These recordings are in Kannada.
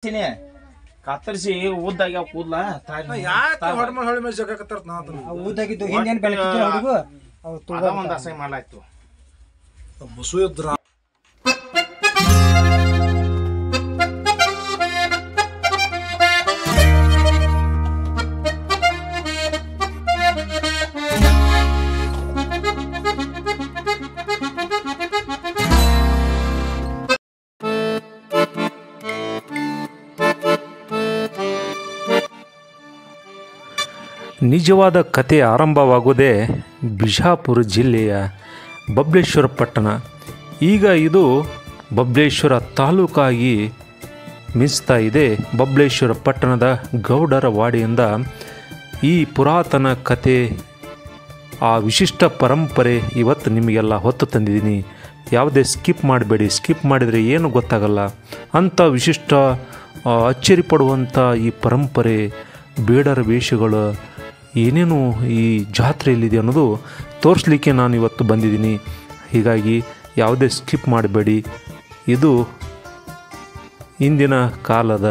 ಕತ್ತರಿಸಿ ಉದ್ದಾಗ್ಯಾವ ಕೂದ್ಲ ಹೊಳೆ ಮೇಲೆ ಜಗಕತ್ತಾರ ಊದಾಗಿದ್ದು ಹಿಂದೇನು ಬೆಳಕಿದ್ರು ಹುಡುಗು ಒಂದು ಅಸಹ್ಯ ಮಾಡ್ಲಾಯ್ತು ಬಸು ಇದ್ರ ನಿಜವಾದ ಕತೆ ಆರಂಭವಾಗುವುದೇ ಬಿಜಾಪುರ ಜಿಲ್ಲೆಯ ಬಬಲೇಶ್ವರ ಪಟ್ಟಣ. ಈಗ ಇದು ಬಬಲೇಶ್ವರ ತಾಲೂಕಾಗಿ ಮಿಂಚ್ತಾ ಇದೆ. ಬಬಲೇಶ್ವರ ಪಟ್ಟಣದ ಗೌಡರ ವಾಡಿಯಿಂದ ಈ ಪುರಾತನ ಕತೆ, ಆ ವಿಶಿಷ್ಟ ಪರಂಪರೆ ಇವತ್ತು ನಿಮಗೆಲ್ಲ ಹೊತ್ತು ತಂದಿದ್ದೀನಿ. ಯಾವುದೇ ಸ್ಕಿಪ್ ಮಾಡಬೇಡಿ. ಸ್ಕಿಪ್ ಮಾಡಿದರೆ ಏನು ಗೊತ್ತಾಗಲ್ಲ. ಅಂಥ ವಿಶಿಷ್ಟ ಅಚ್ಚರಿ ಪಡುವಂಥ ಈ ಪರಂಪರೆ, ಬೇಡರ ವೇಷಗಳು ಏನೇನು ಈ ಜಾತ್ರೆಯಲ್ಲಿದೆ ಅನ್ನೋದು ತೋರಿಸ್ಲಿಕ್ಕೆ ನಾನು ಇವತ್ತು ಬಂದಿದ್ದೀನಿ. ಹೀಗಾಗಿ ಯಾವುದೇ ಸ್ಕಿಪ್ ಮಾಡಬೇಡಿ. ಇದು ಇಂದಿನ ಕಾಲದ,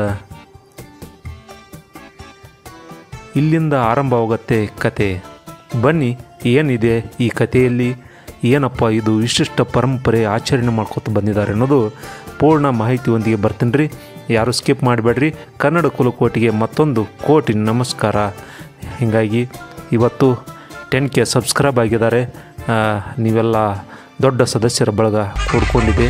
ಇಲ್ಲಿಂದ ಆರಂಭವಾಗುತ್ತೆ ಕತೆ. ಬನ್ನಿ, ಏನಿದೆ ಈ ಕಥೆಯಲ್ಲಿ, ಏನಪ್ಪ ಇದು ವಿಶಿಷ್ಟ ಪರಂಪರೆ ಆಚರಣೆ ಮಾಡ್ಕೊತ ಬಂದಿದ್ದಾರೆ ಅನ್ನೋದು ಪೂರ್ಣ ಮಾಹಿತಿಯೊಂದಿಗೆ ಬರ್ತೀನಿ ರೀ. ಯಾರು ಸ್ಕಿಪ್ ಮಾಡಬೇಡ್ರಿ. ಕನ್ನಡ ಕುಲಕೋಟಿಗೆ ಮತ್ತೊಂದು ಕೋಟಿ ನಮಸ್ಕಾರ. ಹೀಗಾಗಿ ಇವತ್ತು 10K ಸಬ್ಸ್ಕ್ರೈಬ್ ಆಗಿದ್ದಾರೆ. ನೀವೆಲ್ಲ ದೊಡ್ಡ ಸದಸ್ಯರ ಬಳಗ ಕೂಡ್ಕೊಂಡಿದೆ.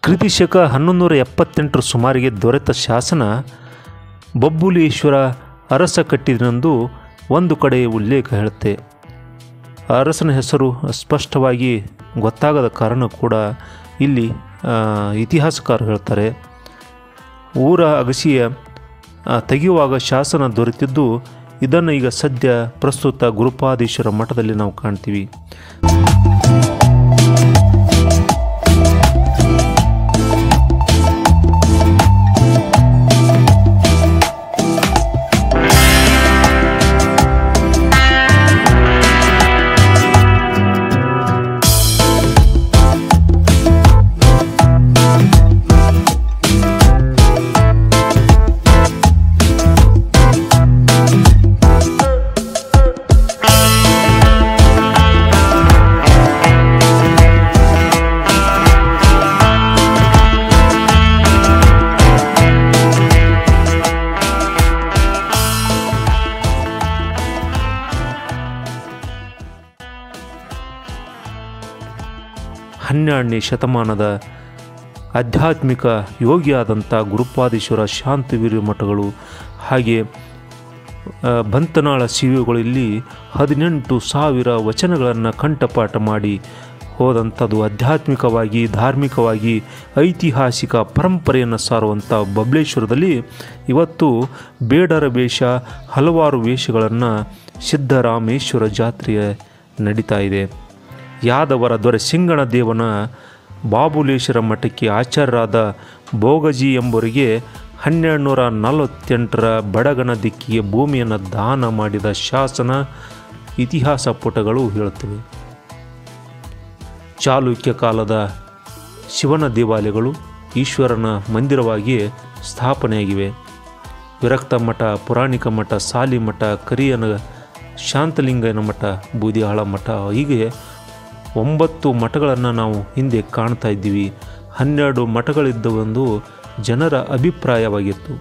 ಕ್ರಿತಿಶಕ 1178 ಸುಮಾರಿಗೆ ದೊರೆತ ಶಾಸನ ಬಬ್ಬುಲೇಶ್ವರ ಅರಸ ಕಟ್ಟಿದನೆಂದು ಒಂದು ಕಡೆ ಉಲ್ಲೇಖ ಹೇಳುತ್ತೆ. ಅರಸನ ಹೆಸರು ಸ್ಪಷ್ಟವಾಗಿ ಗೊತ್ತಾಗದ ಕಾರಣ ಕೂಡ ಇಲ್ಲಿ ಇತಿಹಾಸಕಾರರು ಹೇಳ್ತಾರೆ. ಊರ ಅಗಸಿಯ ತೆಗೆಯುವಾಗ ಶಾಸನ ದೊರೆತಿದ್ದು ಇದನ್ನು ಈಗ ಸದ್ಯ ಪ್ರಸ್ತುತ ಗುರುಪಾದೇಶ್ವರ ಮಠದಲ್ಲಿ ನಾವು ಕಾಣ್ತೀವಿ. ಹನ್ನೆರಡನೇ ಶತಮಾನದ ಆಧ್ಯಾತ್ಮಿಕ ಯೋಗಿಯಾದಂಥ ಗುರುಪಾದೇಶ್ವರ ಶಾಂತವೀರ್ಯ ಮಠಗಳು, ಹಾಗೆ ಬಂತನಾಳ ಶಿವಿಗಳು ಇಲ್ಲಿ 18,000 ವಚನಗಳನ್ನು ಕಂಠಪಾಠ ಮಾಡಿ ಹೋದಂಥದ್ದು. ಆಧ್ಯಾತ್ಮಿಕವಾಗಿ, ಧಾರ್ಮಿಕವಾಗಿ, ಐತಿಹಾಸಿಕ ಪರಂಪರೆಯನ್ನು ಸಾರುವಂಥ ಬಬಲೇಶ್ವರದಲ್ಲಿ ಇವತ್ತು ಬೇಡರ ವೇಷ, ಹಲವಾರು ವೇಷಗಳನ್ನು ಸಿದ್ದರಾಮೇಶ್ವರ ಜಾತ್ರೆಯ ನಡೀತಾ ಇದೆ. ಯಾದವರ ದೊರೆ ಸಿಂಗಣ ದೇವನ ಬಾಬುಲೇಶ್ವರ ಮಠಕ್ಕೆ ಆಚಾರ್ಯರಾದ ಭೋಗಜಿ ಎಂಬುವರಿಗೆ 1248 ಬಡಗನ ದಿಕ್ಕಿಗೆ ಭೂಮಿಯನ್ನು ದಾನ ಮಾಡಿದ ಶಾಸನ ಇತಿಹಾಸ ಪುಟಗಳು ಹೇಳುತ್ತವೆ. ಚಾಲುಕ್ಯ ಕಾಲದ ಶಿವನ ದೇವಾಲಯಗಳು ಈಶ್ವರನ ಮಂದಿರವಾಗಿ ಸ್ಥಾಪನೆಯಾಗಿವೆ. ವಿರಕ್ತ ಮಠ, ಪುರಾಣಿಕ ಮಠ, ಸಾಲಿ ಮಠ, ಕರಿಯನ ಶಾಂತಲಿಂಗನ ಮಠ, ಬೂದಿಹಾಳ ಮಠ, ಹೀಗೆ 9 ಮಠಗಳನ್ನು ನಾವು ಹಿಂದೆ ಕಾಣ್ತಾ ಇದ್ದೀವಿ. 12 ಮಠಗಳಿದ್ದವೆಂದು ಜನರ ಅಭಿಪ್ರಾಯವಾಗಿತ್ತು.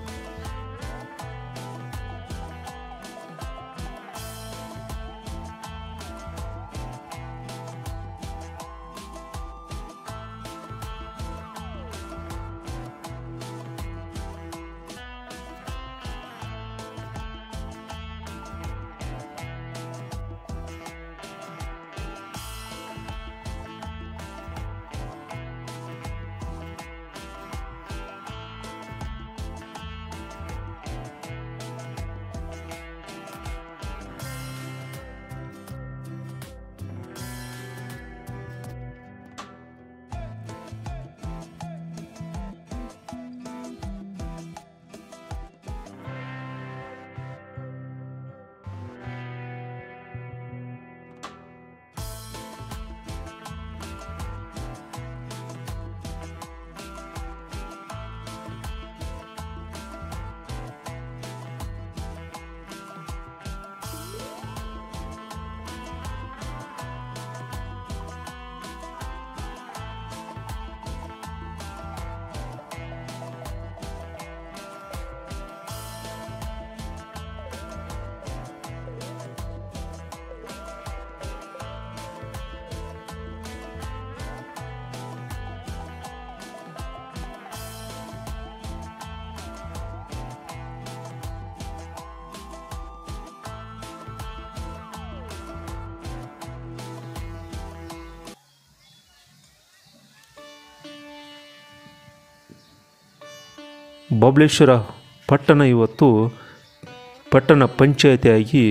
ಬಬಲೇಶ್ವರ ಪಟ್ಟಣ ಇವತ್ತು ಪಟ್ಟಣ ಪಂಚಾಯತಿಯಾಗಿ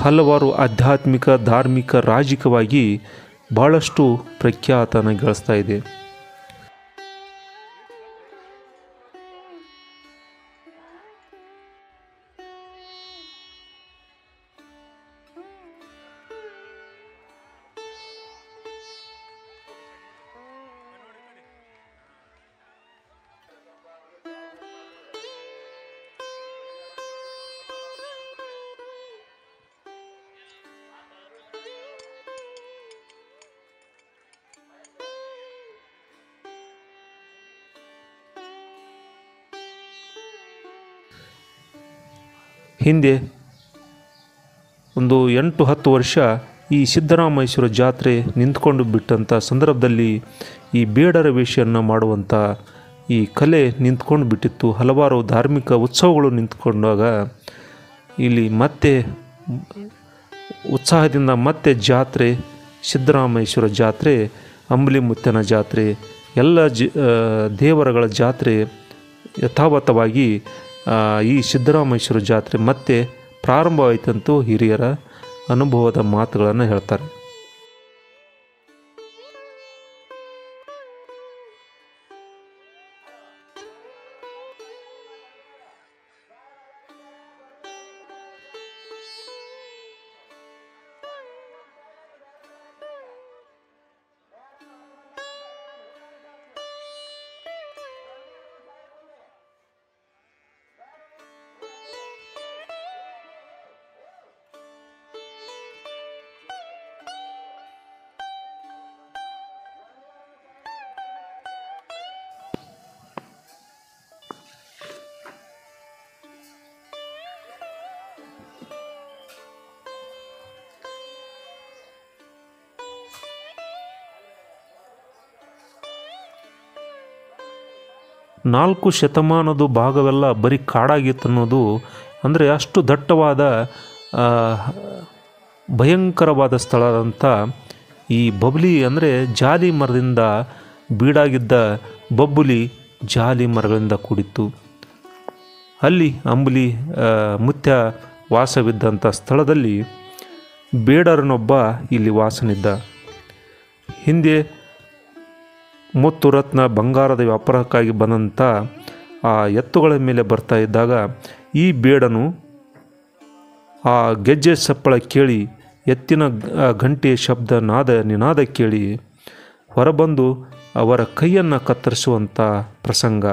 ಹಲವಾರು ಆಧ್ಯಾತ್ಮಿಕ, ಧಾರ್ಮಿಕ, ರಾಜಕೀಯವಾಗಿ ಭಾಳಷ್ಟು ಪ್ರಖ್ಯಾತನ ಗಳಿಸ್ತಾ ಇದೆ. ಹಿಂದೆ ಒಂದು 8-10 ವರ್ಷ ಈ ಸಿದ್ದರಾಮೇಶ್ವರ ಜಾತ್ರೆ ನಿಂತ್ಕೊಂಡು ಬಿಟ್ಟಂಥ ಸಂದರ್ಭದಲ್ಲಿ ಈ ಬೇಡರ ವೇಷವನ್ನು ಮಾಡುವಂಥ ಈ ಕಲೆ ನಿಂತ್ಕೊಂಡು ಬಿಟ್ಟಿತ್ತು. ಹಲವಾರು ಧಾರ್ಮಿಕ ಉತ್ಸವಗಳು ನಿಂತ್ಕೊಂಡಾಗ ಇಲ್ಲಿ ಮತ್ತೆ ಉತ್ಸಾಹದಿಂದ ಮತ್ತೆ ಜಾತ್ರೆ, ಸಿದ್ದರಾಮೇಶ್ವರ ಜಾತ್ರೆ, ಅಂಬಲಿಮುತ್ತನ ಜಾತ್ರೆ, ಎಲ್ಲ ದೇವರಗಳ ಜಾತ್ರೆ ಯಥಾವತ್ತವಾಗಿ ಈ ಸಿದ್ದರಾಮೇಶ್ವರ ಜಾತ್ರೆ ಮತ್ತೆ ಪ್ರಾರಂಭವಾಯಿತಂತೂ ಹಿರಿಯರ ಅನುಭವದ ಮಾತುಗಳನ್ನು ಹೇಳ್ತಾರೆ. ನಾಲ್ಕು ಶತಮಾನದ ಭಾಗವೆಲ್ಲ ಬರೀ ಕಾಡಾಗಿತ್ತು ಅನ್ನೋದು ಅಂದರೆ ಅಷ್ಟು ದಟ್ಟವಾದ ಭಯಂಕರವಾದ ಸ್ಥಳದಂಥ ಈ ಬಬ್ಲಿ ಅಂದರೆ ಜಾಲಿ ಮರದಿಂದ ಬೀಡಾಗಿದ್ದ ಬಬ್ಬುಲಿ ಜಾಲಿ ಮರಗಳಿಂದ ಕೂಡಿತ್ತು. ಅಲ್ಲಿ ಅಂಬುಲಿ ಮುತ್ಯ ವಾಸವಿದ್ದಂಥ ಸ್ಥಳದಲ್ಲಿ ಬೇಡರನೊಬ್ಬ ಇಲ್ಲಿ ವಾಸನಿದ್ದ. ಹಿಂದೆ ಮುತ್ತು ರತ್ನ ಬಂಗಾರದ ವ್ಯಾಪಾರಕ್ಕಾಗಿ ಬಂದಂಥ ಆ ಎತ್ತುಗಳ ಮೇಲೆ ಬರ್ತಾ ಇದ್ದಾಗ ಈ ಬೇಡನು ಆ ಗೆಜ್ಜೆ ಸಪ್ಪಳ ಕೇಳಿ ಎತ್ತಿನ ಗಂಟೆ ಶಬ್ದ ನಿನಾದ ಕೇಳಿ ಹೊರಬಂದು ಅವರ ಕೈಯನ್ನು ಕತ್ತರಿಸುವಂಥ ಪ್ರಸಂಗ.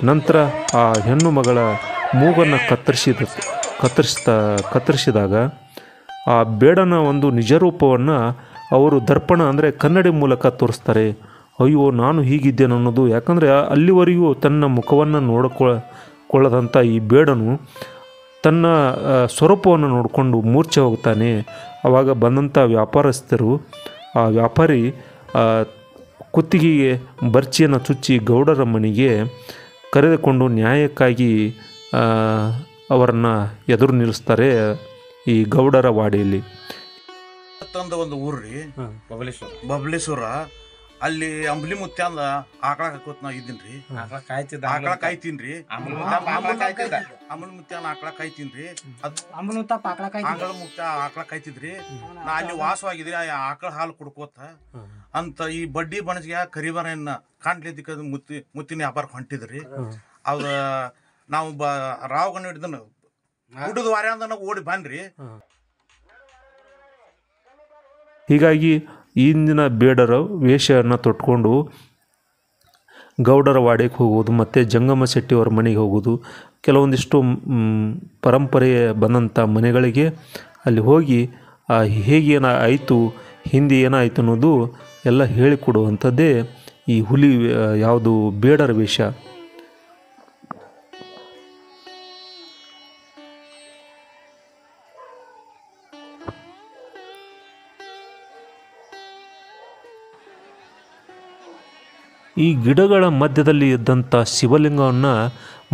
ನಂತರ ಆ ಹೆಣ್ಣು ಮಗಳ ಮೂಗನ್ನು ಕತ್ತರಿಸಿದಾಗ ಆ ಬೇಡನ ಒಂದು ನಿಜರೂಪವನ್ನು ಅವರು ದರ್ಪಣ ಅಂದರೆ ಕನ್ನಡಿ ಮೂಲಕ ತೋರಿಸ್ತಾರೆ. ಅಯ್ಯೋ ನಾನು ಹೀಗಿದ್ದೇನೆ ಅನ್ನೋದು. ಯಾಕಂದರೆ ಅಲ್ಲಿವರೆಗೂ ತನ್ನ ಮುಖವನ್ನು ನೋಡಿಕೊಳ್ಳದಂಥ ಈ ಬೇಡನು ತನ್ನ ಸ್ವರೂಪವನ್ನು ನೋಡಿಕೊಂಡು ಮೂರ್ಛೆ ಹೋಗ್ತಾನೆ. ಆವಾಗ ಬಂದಂಥ ವ್ಯಾಪಾರಸ್ಥರು ಆ ವ್ಯಾಪಾರಿ ಕುತ್ತಿಗೆಗೆ ಬರ್ಚಿಯನ್ನು ಚುಚ್ಚಿ ಗೌಡರ ಮನೆಗೆ ಕರೆದುಕೊಂಡು ನ್ಯಾಯಕ್ಕಾಗಿ ಅವರನ್ನು ಎದುರು ನಿಲ್ಲಿಸ್ತಾರೆ ಈ ಗೌಡರ ವಾಡಿಯಲ್ಲಿ. ಒಂದು ಊರ್ರಿ ಬಬಲೇಶ್ವರ. ಅಲ್ಲಿ ಅಂಬ್ಲಿ ಮುತ್ಯಾಂದ ಆಕಳ ಹಾಕೋತ್ ನಾ ಇದ್ದೀನ್ರಿ. ಆಕಳ ಕಾಯ್ತೀನ್ರಿ. ಅಮಲ್ ಮುತ್ಯಾನ ಆಕಳ ಕಾಯ್ತೀನ್ರಿ. ಆಕಳ ಮುತ್ಯ ಆಕಳ ಕಾಯ್ತಿದ್ರಿ. ನಾ ಅಲ್ಲಿ ವಾಸವಾಗಿದ್ರಿ. ಆಕಳ ಹಾಲು ಕುಡ್ಕೋತ ಅಂತ ಈ ಬಡ್ಡಿ ಬಣಜಿಗೆ ಕರಿಬಾರನ್ನ ಕಾಣ್ಲಿದ್ದಕ್ಕ ಮುತ್ತಿನ ವ್ಯಾಪಾರ ಹೊಂಟಿದ್ರಿ. ಅದ ನಾವು ರಾವ್ಗಣ್ಣ ಹಿಡಿದನ ಊಟದ ವಾರ ಅಂದ ಓಡಿ ಬನ್ರಿ. ಹೀಗಾಗಿ ಇಂದಿನ ಬೇಡರ ವೇಷವನ್ನು ತೊಟ್ಕೊಂಡು ಗೌಡರ ವಾಡೆಗೆ ಹೋಗೋದು ಮತ್ತು ಜಂಗಮ ಶೆಟ್ಟಿಯವರ ಮನೆಗೆ ಹೋಗೋದು, ಕೆಲವೊಂದಿಷ್ಟು ಪರಂಪರೆಯ ಬಂದಂಥ ಮನೆಗಳಿಗೆ ಅಲ್ಲಿ ಹೋಗಿ ಹೇಗೇನ ಆಯಿತು, ಹಿಂದೆ ಏನಾಯಿತು ಅನ್ನೋದು ಎಲ್ಲ ಹೇಳಿಕೊಡುವಂಥದ್ದೇ ಈ ಹುಲಿ ಯಾವುದು ಬೇಡರ ವೇಷ. ಈ ಗಿಡಗಳ ಮಧ್ಯದಲ್ಲಿ ಇದ್ದಂಥ ಶಿವಲಿಂಗವನ್ನು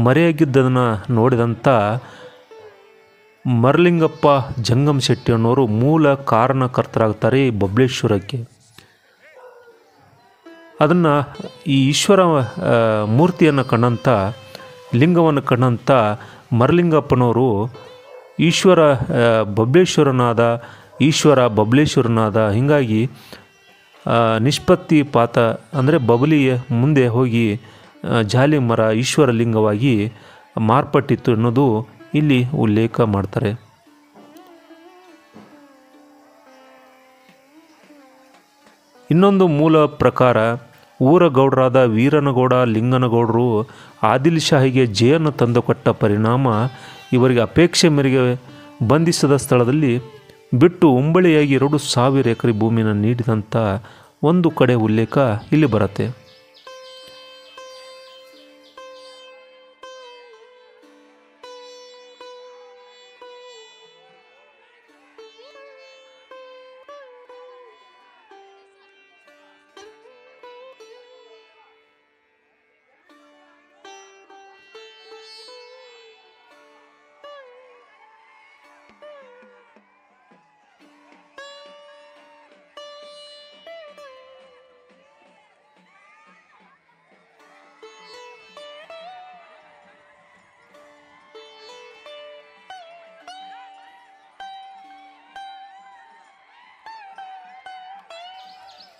ಮರೆಯಾಗಿದ್ದದನ್ನು ನೋಡಿದಂಥ ಮರಲಿಂಗಪ್ಪ ಜಂಗಮ ಶೆಟ್ಟಿ ಅನ್ನೋರು ಮೂಲ ಕಾರಣಕರ್ತರಾಗ್ತಾರೆ ಈ ಬಬಲೇಶ್ವರಕ್ಕೆ. ಅದನ್ನು ಈ ಈಶ್ವರ ಮೂರ್ತಿಯನ್ನು ಕಂಡಂಥ ಲಿಂಗವನ್ನು ಕಂಡಂಥ ಮರಲಿಂಗಪ್ಪನವರು ಈಶ್ವರ ಬಬಲೇಶ್ವರನಾದ ಹೀಗಾಗಿ ನಿಷ್ಪತ್ತಿ ಪಾತ ಅಂದರೆ ಬಬಲಿಯ ಮುಂದೆ ಹೋಗಿ ಜಾಲಿ ಮರ ಈಶ್ವರ ಲಿಂಗವಾಗಿ ಮಾರ್ಪಟ್ಟಿತ್ತು ಅನ್ನೋದು ಇಲ್ಲಿ ಉಲ್ಲೇಖ ಮಾಡ್ತಾರೆ. ಇನ್ನೊಂದು ಮೂಲ ಪ್ರಕಾರ ಊರ ಗೌಡರಾದ ವೀರನಗೌಡ ಲಿಂಗನಗೌಡರು ಆದಿಲ್ ಶಾಹಿಗೆ ಜೇಯನ್ನು ತಂದುಕೊಟ್ಟ ಪರಿಣಾಮ ಇವರಿಗೆ ಅಪೇಕ್ಷೆ ಮೇರೆಗೆ ಬಂಧಿಸಿದ ಸ್ಥಳದಲ್ಲಿ ಬಿಟ್ಟು ಉಂಬಳಿಯಾಗಿ 2,000 ಎಕರೆ ಭೂಮಿನ ನೀಡಿದಂಥ ಒಂದು ಕಡೆ ಉಲ್ಲೇಖ ಇಲ್ಲಿ ಬರುತ್ತೆ.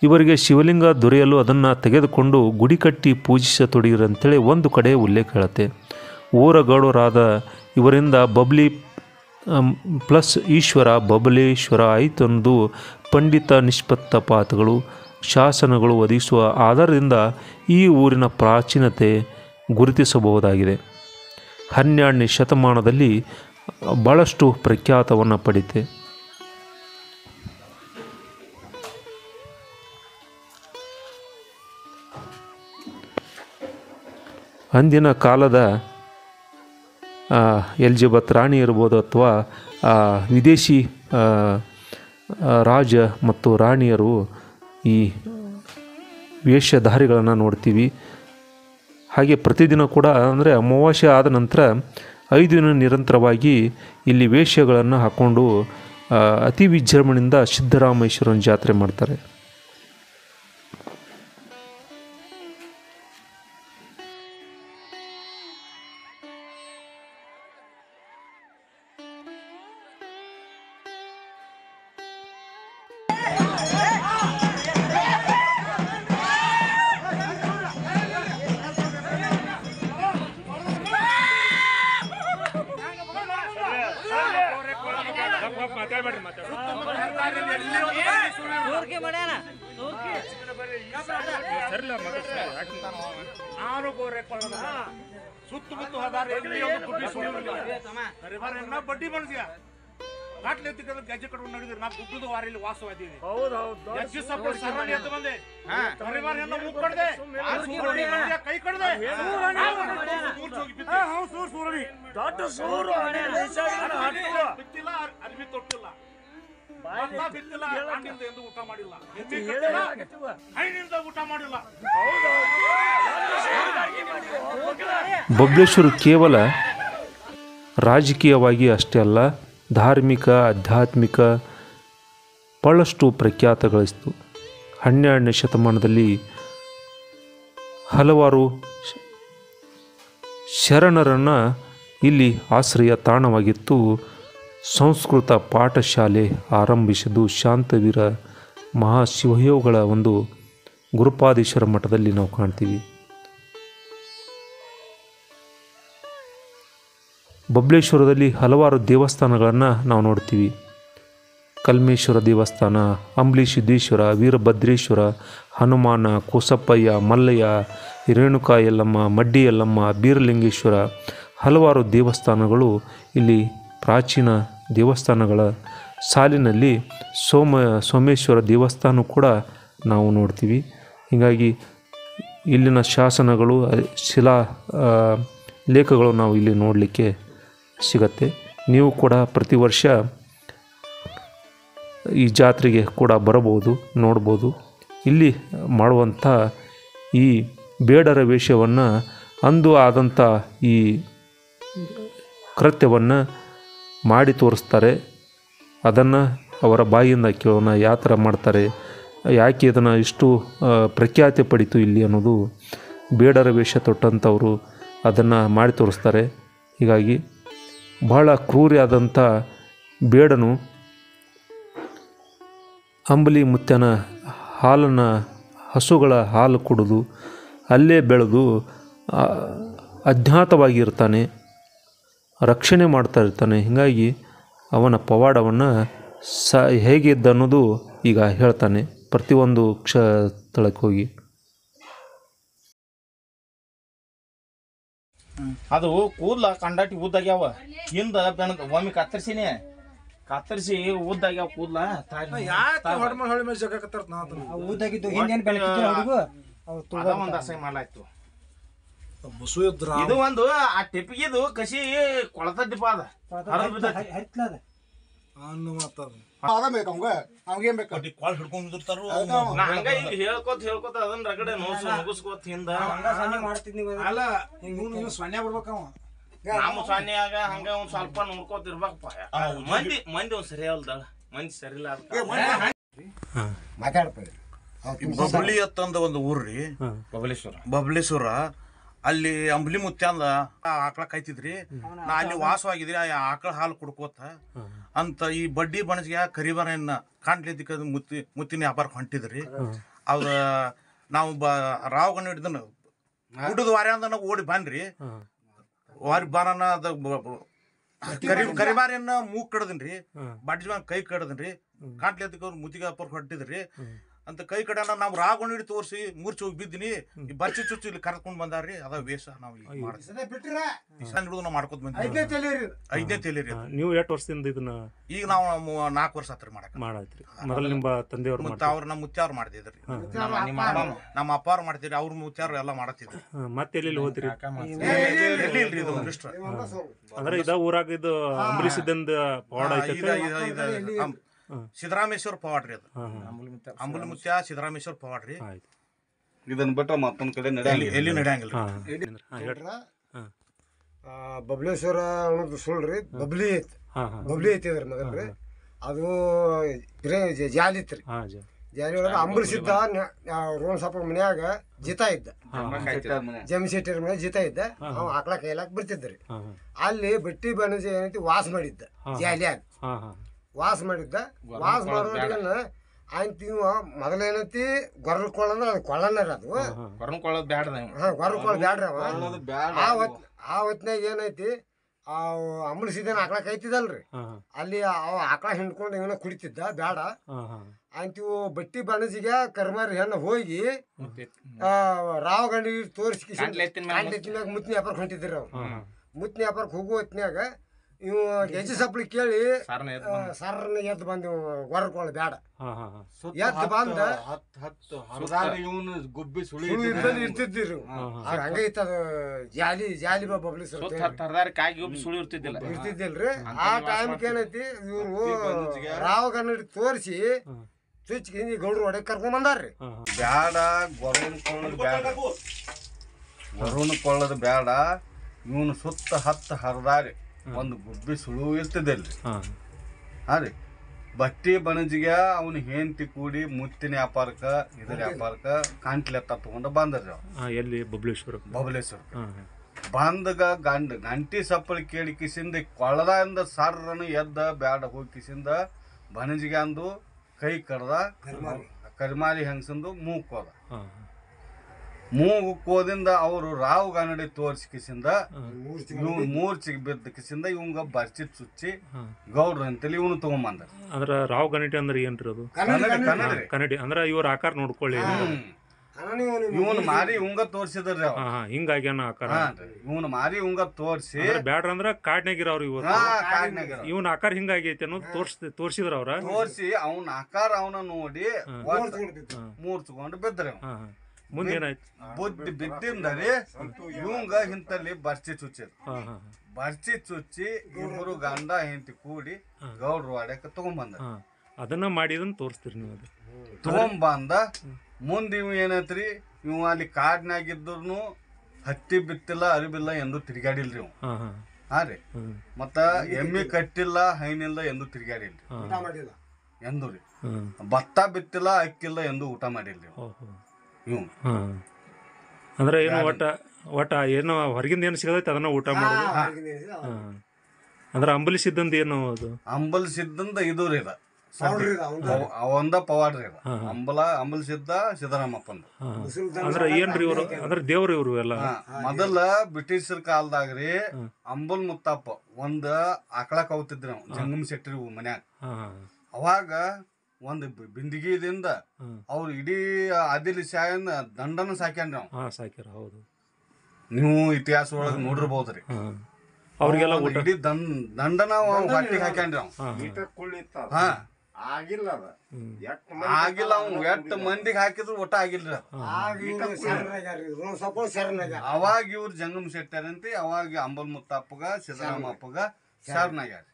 ಇವರಿಗೆ ಶಿವಲಿಂಗ ದೊರೆಯಲು ಅದನ್ನು ತೆಗೆದುಕೊಂಡು ಗುಡಿ ಕಟ್ಟಿ ಪೂಜಿಸತೊಡಗಿರಂತೇಳಿ ಒಂದು ಕಡೆ ಉಲ್ಲೇಖ ಹೇಳುತ್ತೆ. ಊರಗೌಡರಾದ ಇವರಿಂದ ಬಬ್ಲಿ ಪ್ಲಸ್ ಈಶ್ವರ ಬಬಲೇಶ್ವರ ಆಯಿತು ಅನ್ನೋದು ಪಂಡಿತ ನಿಷ್ಪತ್ತಪಾತಗಳು ಶಾಸನಗಳು ಒದಗಿಸುವ ಆಧಾರದಿಂದ ಈ ಊರಿನ ಪ್ರಾಚೀನತೆ ಗುರುತಿಸಬಹುದಾಗಿದೆ. 12ನೇ ಶತಮಾನದಲ್ಲಿ ಭಾಳಷ್ಟು ಪ್ರಖ್ಯಾತವನ್ನು ಪಡೀತೆ. ಅಂದಿನ ಕಾಲದ ಎಲಿಜಬೆತ್ ರಾಣಿ ಇರ್ಬೋದು ಅಥವಾ ವಿದೇಶಿ ರಾಜ ಮತ್ತು ರಾಣಿಯರು ಈ ವೇಷಧಾರಿಗಳನ್ನು ನೋಡ್ತೀವಿ. ಹಾಗೆ ಪ್ರತಿದಿನ ಕೂಡ ಅಂದರೆ ಅಮಾವಾಸ್ಯೆ ಆದ ನಂತರ 5 ದಿನ ನಿರಂತರವಾಗಿ ಇಲ್ಲಿ ವೇಷಗಳನ್ನು ಹಾಕ್ಕೊಂಡು ಅತಿ ವಿಜೃಂಭಣೆಯಿಂದ ಸಿದ್ದರಾಮೇಶ್ವರನ ಜಾತ್ರೆ ಮಾಡ್ತಾರೆ. ಸುತ್ತಮುತ್ತ ಬಡ್ಡಿ ಮನುಷ್ಯ ಘಾಟ್ಲೆ ಗೆಜ್ಜೆ ಕಟ್ಕೊಂಡು ನಡೆದಿರಿ ನಾವು ಗುಡ್ಡದ ವಾರಲ್ಲಿ ವಾಸವಾದೀವಿ. ಸರಣಿ ಅಂತ ಬಂದೆ ಕೈ ಕಡ್ದೆ ಬಿತ್ತಿಲ್ಲ ಅರ್ಬಿ ತೊಟ್ಟಿಲ್ಲ ಬಿತ್ತಿಲ್ಲ ಹಣ್ಣಿಂದ ಎಂದು ಊಟ ಮಾಡಿಲ್ಲ ಹಣ್ಣಿಂದ ಊಟ ಮಾಡಿಲ್ಲ. ಬಬ್ಲೇಶ್ವರ ಕೇವಲ ರಾಜಕೀಯವಾಗಿ ಅಷ್ಟೇ ಅಲ್ಲ, ಧಾರ್ಮಿಕ ಆಧ್ಯಾತ್ಮಿಕ ಭಾಳಷ್ಟು ಪ್ರಖ್ಯಾತ ಗಳಿಸಿತು. 12ನೇ ಶತಮಾನದಲ್ಲಿ ಹಲವಾರು ಶರಣರನ್ನು ಇಲ್ಲಿ ಆಶ್ರಯ ತಾಣವಾಗಿತ್ತು. ಸಂಸ್ಕೃತ ಪಾಠಶಾಲೆ ಆರಂಭಿಸಿದ್ದು ಶಾಂತವೀರ ಮಹಾಶಿವಯೋಗಿಗಳ ಒಂದು ಗುರುಪಾದೇಶ್ವರ ಮಠದಲ್ಲಿ ನಾವು ಕಾಣ್ತೀವಿ. ಬಬ್ಲೇಶ್ವರದಲ್ಲಿ ಹಲವಾರು ದೇವಸ್ಥಾನಗಳನ್ನು ನಾವು ನೋಡ್ತೀವಿ. ಕಲ್ಮೇಶ್ವರ ದೇವಸ್ಥಾನ, ಅಂಬ್ಲಿ ಸಿದ್ದೇಶ್ವರ, ವೀರಭದ್ರೇಶ್ವರ, ಹನುಮಾನ, ಕೋಸಪ್ಪಯ್ಯ, ಮಲ್ಲಯ್ಯ, ರೇಣುಕಾ ಯಲ್ಲಮ್ಮ, ಮಡ್ಡಿ ಯಲ್ಲಮ್ಮ, ಬೀರಲಿಂಗೇಶ್ವರ ಹಲವಾರು ದೇವಸ್ಥಾನಗಳು ಇಲ್ಲಿ ಪ್ರಾಚೀನ ದೇವಸ್ಥಾನಗಳ ಸಾಲಿನಲ್ಲಿ ಸೋಮೇಶ್ವರ ದೇವಸ್ಥಾನ ಕೂಡ ನಾವು ನೋಡ್ತೀವಿ. ಹೀಗಾಗಿ ಇಲ್ಲಿನ ಶಾಸನಗಳು ಶಿಲಾ ಲೇಖಗಳು ನಾವು ಇಲ್ಲಿ ನೋಡಲಿಕ್ಕೆ ಸಿಗತ್ತೆ. ನೀವು ಕೂಡ ಪ್ರತಿ ವರ್ಷ ಈ ಜಾತ್ರೆಗೆ ಕೂಡ ಬರಬಹುದು, ನೋಡ್ಬೋದು. ಇಲ್ಲಿ ಮಾಡುವಂಥ ಈ ಬೇಡರ ವೇಷವನ್ನು ಅಂದು ಆದಂಥ ಈ ಕೃತ್ಯವನ್ನು ಮಾಡಿ ತೋರಿಸ್ತಾರೆ. ಅದನ್ನು ಅವರ ಬಾಯಿಯಿಂದ ಕೇಳೋಣ, ಯಾವ ಥರ ಮಾಡ್ತಾರೆ, ಯಾಕೆ ಇದನ್ನು ಇಷ್ಟು ಪ್ರಖ್ಯಾತಿ ಪಡೀತು ಇಲ್ಲಿ ಅನ್ನೋದು ಬೇಡರ ವೇಷ ತೊಟ್ಟಂಥವರು ಅದನ್ನು ಮಾಡಿ ತೋರಿಸ್ತಾರೆ. ಹೀಗಾಗಿ ಬಹಳ ಕ್ರೂರಿಯಾದಂಥ ಬೇಡನು ಅಂಬಲಿ ಮುತ್ಯನ ಹಾಲನ್ನು ಹಸುಗಳ ಹಾಲು ಕುಡಿದು ಅಲ್ಲೇ ಬೆಳೆದು ಅಜ್ಞಾತವಾಗಿರ್ತಾನೆ, ರಕ್ಷಣೆ ಮಾಡ್ತಾ ಇರ್ತಾನೆ. ಹೀಗಾಗಿ ಅವನ ಪವಾಡವನ್ನು ಹೇಗಿದ್ದ ಅನ್ನೋದು ಈಗ ಹೇಳ್ತಾನೆ ಪ್ರತಿಯೊಂದು ಸ್ಥಳಕ್ಕೆ ಹೋಗಿ. ಅದು ಕೂದ್ಲ ಕಂಡಾಟಿ ಉದ್ದಾಗ್ಯಾವ ಹಿಂದ ಬೆಣದ ಒಮ್ಮೆ ಕತ್ತರಿಸಿ ಉದ್ದಾಗ್ಯಾವ ಕೂದ್ಲ ಊದಾಗಿದ್ದು ಹಿಂದೇನ್ ಬೆಳಕಿದ್ರು ಹುಡುಗ ಒಂದ್ ಅಸಹ್ಯ ಮಾಡ್ಲಾಯ್ತು ಇದು ಒಂದು ಆ ಟಿಪ್ಪಿಗಿದು ಕಸಿ ಕೊಳತ ಟಿಪ್ ಅದ ಹರಿತ್ಲದ ಕಾಲ್ ಹಿಡ್ಕೊಂಡಿರ್ತಾರು ನಾ ಹಂಗ ಈಗ ಹೇಳ್ಕೋತ ಅದನ್ನ ರಗಡೆ ಮುಗಿಸ್ಕೋತ ಹಿಂದ ಮಾಡ್ತಿದ್ನಿ ನಮ್ಮ ಸೊನ್ನೆಯಾಗ ಹಂಗ ಒಂದ್ ಸ್ವಲ್ಪ ನೋಡ್ಕೋತ ಇರ್ಬೇಕಪ್ಪ ಮಂದಿ ಒಂದ್ ಸರಿ ಅಲ್ದಾಳ ಮಂದಿ ಸರಿಲ್ಲ ಬಬಲಿ ಅತ್ತಂದ ಒಂದು ಊರ್ರಿ ಬಬಲೇಶ್ವರ ಅಲ್ಲಿ ಅಂಬ್ಲಿ ಮುತ್ಯಾಂದ ಆಕಳ ಕಾಯ್ತಿದ್ರಿ ನಾ ಅಲ್ಲಿ ವಾಸವಾಗಿದ್ರಿ ಆ ಆಕಳ ಹಾಲು ಕುಡ್ಕೋತ ಅಂತ ಈ ಬಡ್ಡಿ ಬಣಜಿಗೆ ಕರಿಬಾರನ್ನ ಕಾಣ್ಲಿದ್ದಕ್ಕೆ ಮುತ್ತಿನ ವ್ಯಾಪಾರಕ್ಕೆ ಹೊಂಟಿದ್ರಿ ಅದ ನಾವು ರಾವ್ ಗಣ್ಣ ಹಿಡ್ದನ ಗುಡ್ಡದ ವಾರ ಅಂದ ನಾವು ಓಡಿ ಬಾನ್ರಿ ವಾರಿ ಬಾರನ ಅದ ಕರಿಬಾರಿಯನ್ನ ಮೂಗ್ ಕಡದನ್ರಿ ಬಡ್ಡಿ ಕೈ ಕಡದನ್ರಿ ಕಾಣ್ಲಿದ್ದಕ್ಕೆ ಅವ್ರು ಮುತ್ತಿಗೆ ವ್ಯಾಪಾರಕ್ಕೆ ಹೊಂಟಿದ್ರಿ ಅಂತ ಕೈ ಕಡೆನ ನಾವು ರಾಗೊಂಡು ಹಿಡಿ ತೋರಿಸಿ ಮೂರ್ಚಿ ಹೋಗಿ ಬಿದ್ದೀನಿ ಈ ಬರ್ಚಿ ಚುಚ್ಚು ಇಲ್ಲಿ ಕರ್ಕೊಂಡ್ ಬಂದಾರ್ರಿ ಅದ ವೇಷ ನಾವು ಹಿಡಿದು ಮಾಡ್ಕೋತ ಬಂದ್ವಿ 5ನೇ ತೇಲಿರಿ ನೀವು ಎಷ್ಟು ವರ್ಷದಿಂದ ಇದನ್ನ ಈಗ ನಾವು 4 ವರ್ಷ ಹತ್ರ ಮಾಡತ್ರಿ ಮೊದಲು ನಿಮ್ಮ ತಂದೆಯವ್ರು ಅವ್ರ ನಮ್ಮ ಮುತ್ಯಾವ್ರು ಮಾಡ್ತಿದ್ರಿ ನಮ್ಮ ಅಪ್ಪಾರು ಮಾಡ್ತಿದ್ರಿ ಅವ್ರ ಮುತ್ಯಾರು ಎಲ್ಲ ಮಾಡತ್ತಿದ್ರಿ ಮತ್ತೆ ಎಲ್ಲಿ ಹೋದ್ರಿ ಇಲ್ರಿ ಇದು ಒಂದಿಷ್ಟ ಅಂದ್ರೆ ಇದ ಊರಾಗ ಇದು ಅಂಬರೀಷಿದಂದ ಪವಾಡ ಐತೆ ಸಿದ್ದರಾಮೇಶ್ವರ ಪವಾಡ್ರಿ ಅದು ಅಂಬುಲಿ ಮುತ್ಯ ಸಿದ್ದರಾಮೇಶ್ವರ ಪವಾಡ್ರಿ ಇದನ್ನ ಬಿಟ್ಟ ಮತ್ತೊಂದ್ ಕಡೆ ಎಲ್ಲಿ ನಡೆಯಂಗಿಲ್ಲ ಬಬಲೇಶ್ವರ ಅನ್ನೋದು ಸುಳ್ರಿ ಬಬ್ಲಿ ಐತಿ ಅದ್ರ ಮೊದಲ್ರಿ ಅದು ಜಾಲಿ ಇತ್ರಿ ಜಾಲಿ ಒಳಗ ಅಂಬರೀಷಿದ್ದ ರೋಣ ಸಾಪ ಮನ್ಯಾಗ ಜಿತ ಇದ್ದ ಜಮಶೆಟ್ಟಿರ ಮನೆ ಜಿತ ಇದ್ದ ಅವ ಆಕಳ ಕೈಲಾಕ್ ಬರ್ತಿದ್ರಿ ಅಲ್ಲಿ ಬಟ್ಟಿ ಬಣಜ ಏನೈತಿ ವಾಸ ಮಾಡಿದ್ದ ಜಾಲಿಯಾಗ ವಾಸ ಮಾಡಿದ್ದ ವಾಸ ಮಾಡೋದನ್ನ ಆಯ್ತು ಇವ ಮೊದಲೇನೈತಿ ಗೊರ್ರಕೊಳ್ಳಂದ್ರ ಅದು ಕೊಳ್ಳನರ ಅದು ಗೊರ್ರಕೊಳ್ಳೋದು ಬ್ಯಾಡ್ದ ಗೊರ್ರಕೊಳ್ಳ ಬ್ಯಾಡ್ರಿ ಅವ ಆ ಹೊತ್ನಾಗ ಏನೈತಿ ಆ ಅಂಬಳಿಸಿದನ ಆಕಳ ಕೈತಿದಲ್ರಿ ಅಲ್ಲಿ ಅವ ಆಕಳ ಹಿಂಡ್ಕೊಂಡು ಇವನ ಕುಡಿತಿದ್ದ ಬ್ಯಾಡ ಆಯ್ತು ಬಟ್ಟಿ ಬಣಜಿಗೆ ಕರ್ಮಾರಿ ಹೆಣ್ಣು ಹೋಗಿ ರಾವ್ ಗಂಡಿ ತೋರಿಸಿ ಮುತ್ತಿನ ವ್ಯಾಪಾರಕ್ಕೆ ಹೊಂಟಿದ್ರಿ ಅವ್ರು ಮುತ್ತಿನ ವ್ಯಾಪಾರಕ್ಕೆ ಹೋಗೋ ಹೊತ್ನ್ಯಾಗ ಇವ್ ಗೆಜ್ಜೆ ಸಪ್ಲಿ ಕೇಳಿ ಸರ್ನ ಎದ್ದು ಬಂದ ಗೊರ್ರಕೊಳ್ಳ ಬ್ಯಾಡ ಎದ್ದು ಬಂದ ಗುಬ್ಬಿ ಸುಳಿ ಇರ್ತಿದ್ರಿ ಹಂಗೈತ ಜಾಲಿ ಜಾಲಿ ಇರ್ತಿದ್ದಿಲ್ರಿ ಆ ಟೈಮ್ಗೆ ಏನೈತಿ ಇವ್ರು ರಾವ್ ಗನ್ನಡಿ ತೋರಿಸಿ ಚುಚ್ಚಿ ಗೌಡ್ರು ಒಡೆ ಕರ್ಕೊಂಡ್ ಬಂದಾರ್ರಿ ಬ್ಯಾಡ ಗೊರವನ್ ಕೊಳ್ಳೋದು ಬ್ಯಾಡ ಇವನು ಸುತ್ತ ಹತ್ತು ಹರಿದಾರಿ ಒಂದು ಗುಬ್ಬಿ ಸುಳು ಇರ್ತಿದ್ದಲ್ರಿ ಹಾ ರೀ ಬಟ್ಟಿ ಬಣಜಿಗೆ ಅವನು ಹೆಂಡತಿ ಕೂಡಿ ಮುತ್ತಿನ ವ್ಯಾಪಾರಕ್ಕ ಇದ್ರ ವ್ಯಾಪಾರಕ್ಕ ಕಾಂಟ್ಲೆತ್ತ ತಗೊಂಡ ಬಂದ್ರಿ ಎಲ್ಲಿ ಬಬಲೇಶ್ವರ ಬಂದಗ ಗಂಟಿ ಸಪ್ಪಳಿ ಕೇಳಿ ಕಿಸಿಂದ ಕೊಳ್ಳದಿಂದ ಸರ್ರನು ಎದ್ದ ಬ್ಯಾಡ ಹೋಗಿ ಕಿಸಿಂದ ಬಣಜಿಗೆ ಅಂದು ಕೈ ಕಡ್ದ ಕರಿಮಾರಿ ಹೆಂಗಸಂದು ಮೂಗ್ ಹೋದ ಮೂಗು ಕೋದಿಂದ ಅವರು ರಾವ್ ಗನ್ನಡಿ ತೋರಿಸಿ ಕಿಸಿಂದ ಇವ್ ಮೂರ್ಚಿಗೆ ಬಿದ್ದ ಕಿಸಿಂದ ಇವಂಗ ಬರ್ಚಿ ಚುಚ್ಚಿ ಗೌಡ್ರ ಅಂತೇಳಿ ಇವನು ತಗೊಂಬಂದ ಅಂದ್ರ ರಾವ್ ಗನ್ನಡಿ ಅಂದ್ರೆ ಏನ್ರಿ ಅದು ಕನ್ನಡಿ ಅಂದ್ರ ಇವ್ರ ಆಕಾರ ನೋಡ್ಕೊಳ್ಳಿ ಇವನ್ ಮಾರಿ ಇವಂಗ ತೋರ್ಸಿದ್ರಿ ಹಿಂಗಾಗಿ ಆಕಾರ ಇವನ್ ಮಾರಿ ಇವಂಗ ತೋರ್ಸಿ ಬ್ಯಾಡ್ರ ಅಂದ್ರ ಕಾಡ್ನಾಗಿರ ಅವ್ರ ಇವನ್ ಆಕಾರ ಹಿಂಗಾಗೈತಿ ಅನ್ನೋದು ತೋರ್ಸಿದ್ರ ಅವ್ರ ತೋರ್ಸಿ ಅವನ ಆಕಾರ ಅವನ ನೋಡಿ ಮೂರ್ಚ್ಕೊಂಡು ಬಿದ್ರಿ ಮುಂದೆ ಏನಾಯ್ತು ಬುದ್ಧಿ ಬಿದ್ದಿಂದರಿ ಇವಂಗ ಇಂತಲ್ಲಿ ಬರ್ಚಿ ಚುಚ್ಚಿದ ಬರ್ಚಿ ಚುಚ್ಚಿ ಇಬ್ಬರು ಗಂಡ ಹೆಂಡತಿ ಕೂಡಿ ಗೌಡ್ರು ವಾಡ್ಯಾಕ ತಗೊಂಬಂದ ಅದನ್ನ ಮಾಡಿದನ್ ತೋರಿಸ್ತೀರಿ ನೀವು ಅದು ತಗೊಂಬಂದ ಮುಂದೆ ಇವ್ ಏನೈತ್ರಿ ಇವ್ ಅಲ್ಲಿ ಕಾಡ್ನಾಗಿದ್ರು ಹತ್ತಿ ಬಿತ್ತಿಲ್ಲ ಅರಿಬಿಲ್ಲ ಎಂದು ತಿರ್ಗಾಡಿಲ್ರಿ ಇವ್ ಹಾ ರೀ ಮತ್ತ ಎಮ್ಮಿ ಕಟ್ಟಿಲ್ಲ ಹೈನಿಲ್ಲ ಎಂದು ತಿರ್ಗಾಡಿಲ್ರಿ ಎಂದು ರೀ ಭತ್ತ ಬಿತ್ತಿಲ್ಲ ಅಕ್ಕಿಲ್ಲ ಎಂದು ಊಟ ಮಾಡಿಲ್ರಿ ಇವ್ ಅಂದ್ರೆ ಏನು ಒಟ್ಟ ಏನೋ ಹೊರಗಿಂದ ಏನು ಸಿಗದೈತಿ ಅದನ್ನ ಊಟ ಮಾಡೋದು ಅಂದ್ರೆ ಅಂಬಲಿಸಿದ್ದಂದ ಏನು ಅದು ಅಂಬಲಿಸಿದ್ದಂದ ಇದು ರೀ ಅವಂದ ಪವಾಡ್ರಿ ಅಂಬಲಿಸಿದ್ದ ಸಿದ್ದರಾಮಪ್ಪಂದ ಅಂದ್ರೆ ಏನ್ರಿ ಇವ್ರು ಅಂದ್ರೆ ದೇವ್ರು ಇವ್ರು ಎಲ್ಲ ಮೊದಲ ಬ್ರಿಟಿಷರ ಕಾಲದಾಗ್ರಿ ಅಂಬಲ್ ಮುತ್ತಪ್ಪ ಒಂದ ಆಕಳ ಕೌತಿದ್ರಿ ನಾವು ಜಂಗಮ್ ಶೆಟ್ಟಿ ಮನ್ಯಾಗ ಅವಾಗ ಒಂದು ಬಿಂದಿಗೆದಿಂದ ಅವ್ರು ಇಡೀ ಆದಿಲ್ ಶಾಯನ್ ದಂಡನ ಸಾಕ್ಯಾನ್ರಿ ಸಾಕ್ಯಾರ ಹೌದು ನೀವು ಇತಿಹಾಸ ಒಳಗೆ ನೋಡಿರ್ಬೋದ್ರಿ ಅವ್ರಿಗೆಲ್ಲ ಅವ್ನು ಇಡೀ ದಂಡನ ಹೊಟ್ಟಿಗೆ ಹಾಕ್ಯಾನ್ರಿ ಅವ್ ಹಾ ಆಗಿಲ್ಲ ಅವ್ನು ಎಷ್ಟ್ ಮಂದಿಗೆ ಹಾಕಿದ್ರು ಒಟ್ಟ ಆಗಿಲ್ರಿ ಅವಾಗ ಇವ್ರು ಜಂಗಮ್ ಶೆಟ್ಟಾರಂತಿ ಅವಾಗ ಅಂಬಲ್ ಮುತ್ತಪ್ಪಗ ಸಿದ್ದರಾಮಪ್ಪಗ ಶರಣಾಗ್ಯಾರ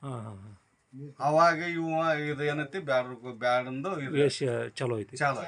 ಅವಾಗ ಇವ ಇದು ಏನೈತಿ ಬ್ಯಾಡಂದು ಚಲೋ ಐತಿ ಚಾಲು